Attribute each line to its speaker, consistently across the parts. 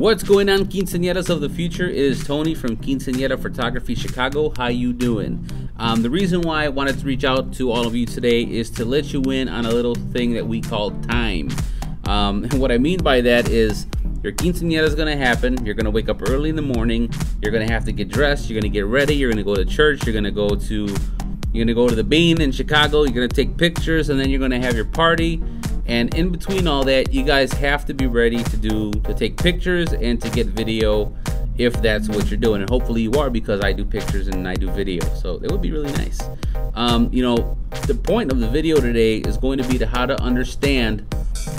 Speaker 1: What's going on, Quinceañeras of the future? It is Tony from Quinceanera Photography Chicago. How you doing? The reason why I wanted to reach out to all of you today is to let you in on a little thing that we call time. And what I mean by that is your quinceañera is going to happen. You're going to wake up early in the morning. You're going to have to get dressed. You're going to get ready. You're going to go to church. You're going to go to the Bean in Chicago. You're going to take pictures, and then you're going to have your party. And in between all that, you guys have to be ready to take pictures and to get video if that's what you're doing. And hopefully you are, because I do pictures and I do video. So it would be really nice. The point of the video today is going to be how to understand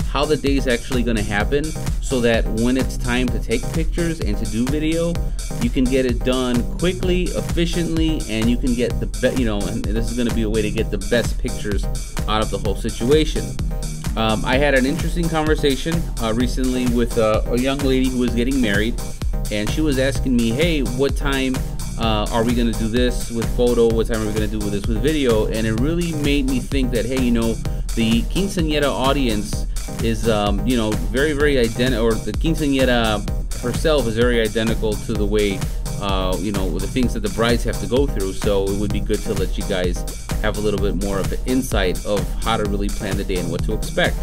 Speaker 1: how the day is actually going to happen, so that when it's time to take pictures and to do video, you can get it done quickly, efficiently, and you can get the and this is going to be a way to get the best pictures out of the whole situation. I had an interesting conversation recently with a young lady who was getting married, and she was asking me, hey, what time are we going to do this with photo? What time are we going to do this with video? And it really made me think that, hey, the quinceañera audience is, very, very identical, or the quinceañera herself is very identical to the way, the things that the brides have to go through. So it would be good to let you guys have a little bit more of an insight of how to really plan the day and what to expect.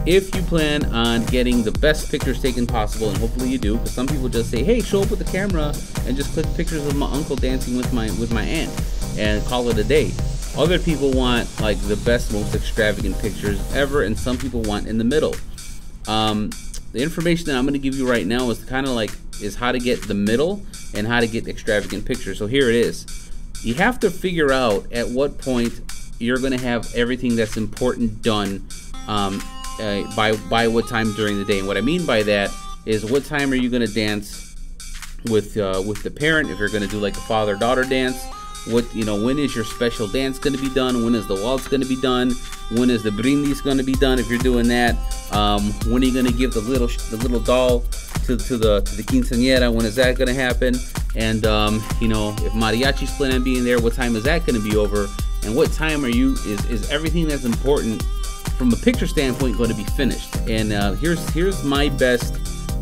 Speaker 1: If you plan on getting the best pictures taken possible, and hopefully you do, because some people just say, hey, show up with the camera and just click pictures of my uncle dancing with my aunt and call it a day. Other people want like the best, most extravagant pictures ever, and some people want in the middle. The information that I'm going to give you right now is is how to get the middle and how to get extravagant pictures. So here it is. You have to figure out at what point you're going to have everything that's important done by what time during the day. And what I mean by that is, what time are you going to dance with the parent, if you're going to do like a father-daughter dance. When is your special dance going to be done? When is the waltz going to be done? When is the brindis going to be done, if you're doing that? When are you going to give the little doll to the quinceañera? When is that going to happen? And if mariachi's plan on being there, what time is that going to be over? And what time is everything that's important from a picture standpoint going to be finished? And here's my best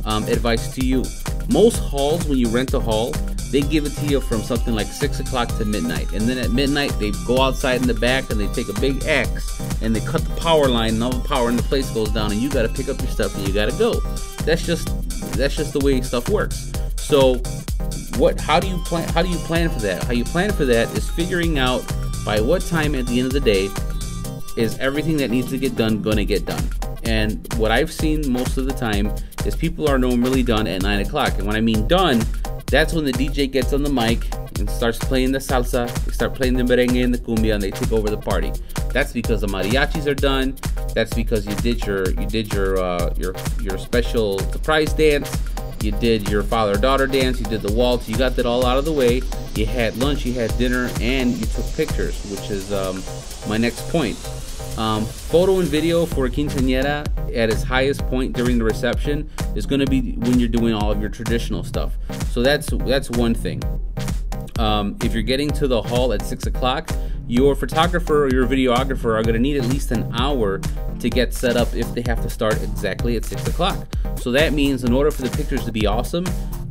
Speaker 1: advice to you. Most halls, when you rent a hall, they give it to you from something like 6 o'clock to midnight. And then at midnight, they go outside in the back and they take a big axe and they cut the power line, and all the power in the place goes down, and you got to pick up your stuff and you got to go. That's just the way stuff works. So how do you plan for that? How you plan for that is figuring out by what time at the end of the day is everything that needs to get done going to get done. And what I've seen most of the time is people are normally done at 9 o'clock. And when I mean done, that's when the DJ gets on the mic and starts playing the salsa. They start playing the merengue and the cumbia, and they take over the party. That's because the mariachis are done. That's because you did your special surprise dance. You did your father-daughter dance. You did the waltz. You got that all out of the way. You had lunch. You had dinner, and you took pictures, which is my next point. Photo and video for a quinceañera at its highest point during the reception is going to be when you're doing all of your traditional stuff. So that's one thing. If you're getting to the hall at 6 o'clock, your photographer or your videographer are going to need at least an hour to get set up if they have to start exactly at 6 o'clock. So that means in order for the pictures to be awesome,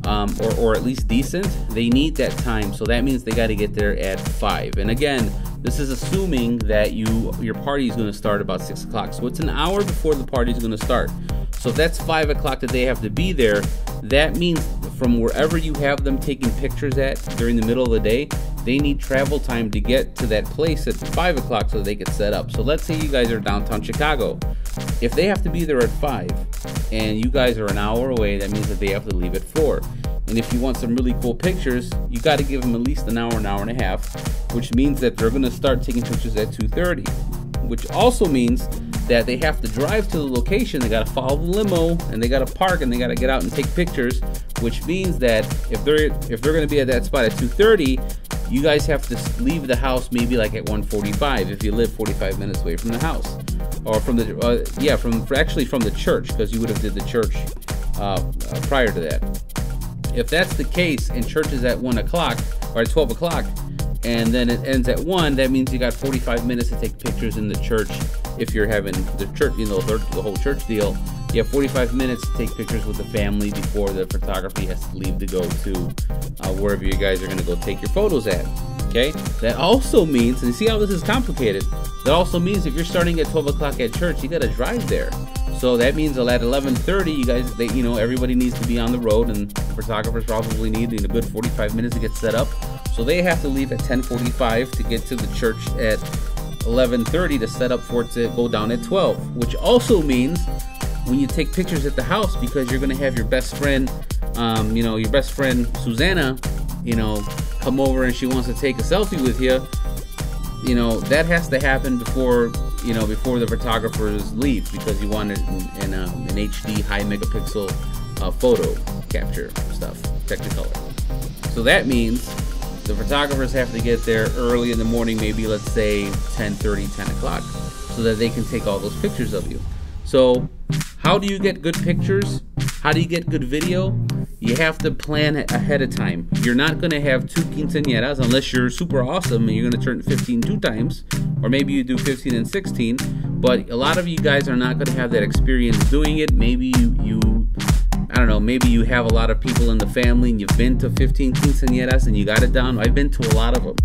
Speaker 1: or at least decent, they need that time. So that means they got to get there at 5. And again, this is assuming that your party is going to start about 6 o'clock. So it's an hour before the party is going to start. So if that's 5 o'clock that they have to be there, that means from wherever you have them taking pictures at during the middle of the day, they need travel time to get to that place at 5 o'clock so they get set up. So let's say you guys are downtown Chicago. If they have to be there at 5 and you guys are an hour away, that means that they have to leave at 4. And if you want some really cool pictures, you got to give them at least an hour and a half, which means that they're going to start taking pictures at 2:30, which also means that they have to drive to the location. They got to follow the limo, and they got to park, and they got to get out and take pictures, which means that if they're going to be at that spot at 2:30, you guys have to leave the house maybe like at 1:45 if you live 45 minutes away from the house, or from the church, because you would have did the church prior to that. If that's the case and church is at 1 o'clock or at 12 o'clock and then it ends at 1, that means you got 45 minutes to take pictures in the church if you're having the church, you know, the whole church deal, you have 45 minutes to take pictures with the family before the photography has to leave to go to wherever you guys are going to go take your photos at. Okay, that also means, and you see how this is complicated, that also means if you're starting at 12 o'clock at church, you got to drive there. So that means that at 11:30, you guys, you know, everybody needs to be on the road, and photographers probably need a good 45 minutes to get set up. So they have to leave at 10:45 to get to the church at 11:30 to set up for it to go down at 12. Which also means when you take pictures at the house, because you're going to have your best friend, you know, your best friend Susanna, you know, come over and she wants to take a selfie with you, you know, that has to happen before, you know, before the photographers leave, because you want it in an HD high megapixel photo capture stuff, Technicolor. So that means the photographers have to get there early in the morning, maybe let's say 10:30, 10 o'clock, so that they can take all those pictures of you. So how do you get good pictures? How do you get good video? You have to plan ahead of time. You're not going to have 2 quinceañeras unless you're super awesome and you're going to turn 15 2 times, or maybe you do 15 and 16. But a lot of you guys are not going to have that experience doing it. Maybe I don't know, maybe you have a lot of people in the family and you've been to 15 quinceañeras and you got it down. I've been to a lot of them.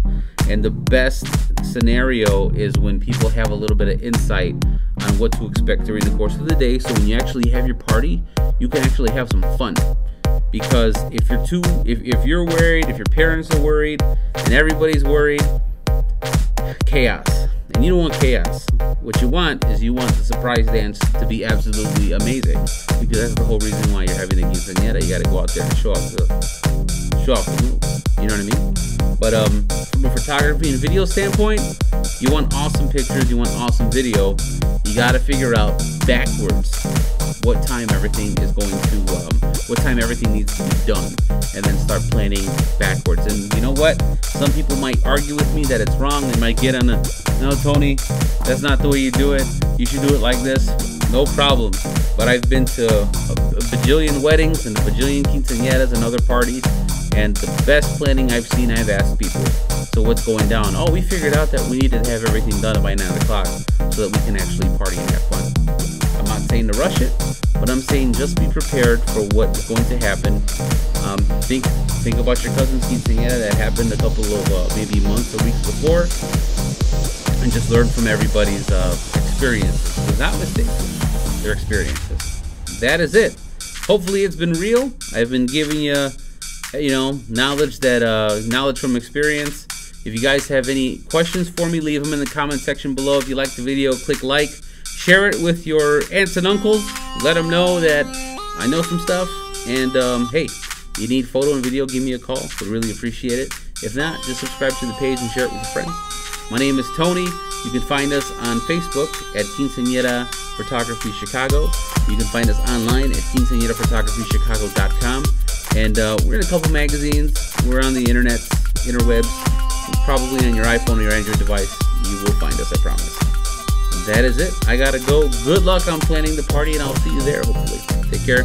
Speaker 1: And the best scenario is when people have a little bit of insight on what to expect during the course of the day. So when you actually have your party, you can actually have some fun. Because if you're worried, if your parents are worried, and everybody's worried, chaos. And you don't want chaos. What you want is you want the surprise dance to be absolutely amazing, because that's the whole reason why you're having a quinceañera. You got to go out there and show off the moves. You know what I mean? But from a photography and video standpoint, you want awesome pictures, you want awesome video. You got to figure out backwards what time everything is going to, what time everything needs to be done, and then start planning backwards. And you know what? Some people might argue with me that it's wrong. They might get on no, Tony, that's not the way you do it. You should do it like this. No problem. But I've been to a bajillion weddings and a bajillion quinceañeras and other parties, and the best planning I've seen, I've asked people, so what's going down? Oh, we figured out that we needed to have everything done by 9 o'clock so that we can actually party and have fun. I'm not saying to rush it, but I'm saying just be prepared for what's going to happen. Think about your cousin's quinceañera that happened a couple of maybe months or weeks before, and just learn from everybody's experiences. There's not mistakes, they're experiences. That is it. Hopefully it's been real. I've been giving you, you know, knowledge from experience. If you guys have any questions for me, leave them in the comment section below. If you like the video, click like. Share it with your aunts and uncles. Let them know that I know some stuff. And hey, you need photo and video, give me a call. Would really appreciate it. If not, just subscribe to the page and share it with your friends. My name is Tony. You can find us on Facebook at Quinceanera Photography Chicago. You can find us online at quinceañeraphotographychicago.com. And we're in a couple magazines. We're on the interwebs. Probably on your iPhone or your Android device. You will find us, I promise. That is it. I gotta go. Good luck on planning the party, and I'll see you there, hopefully. Take care.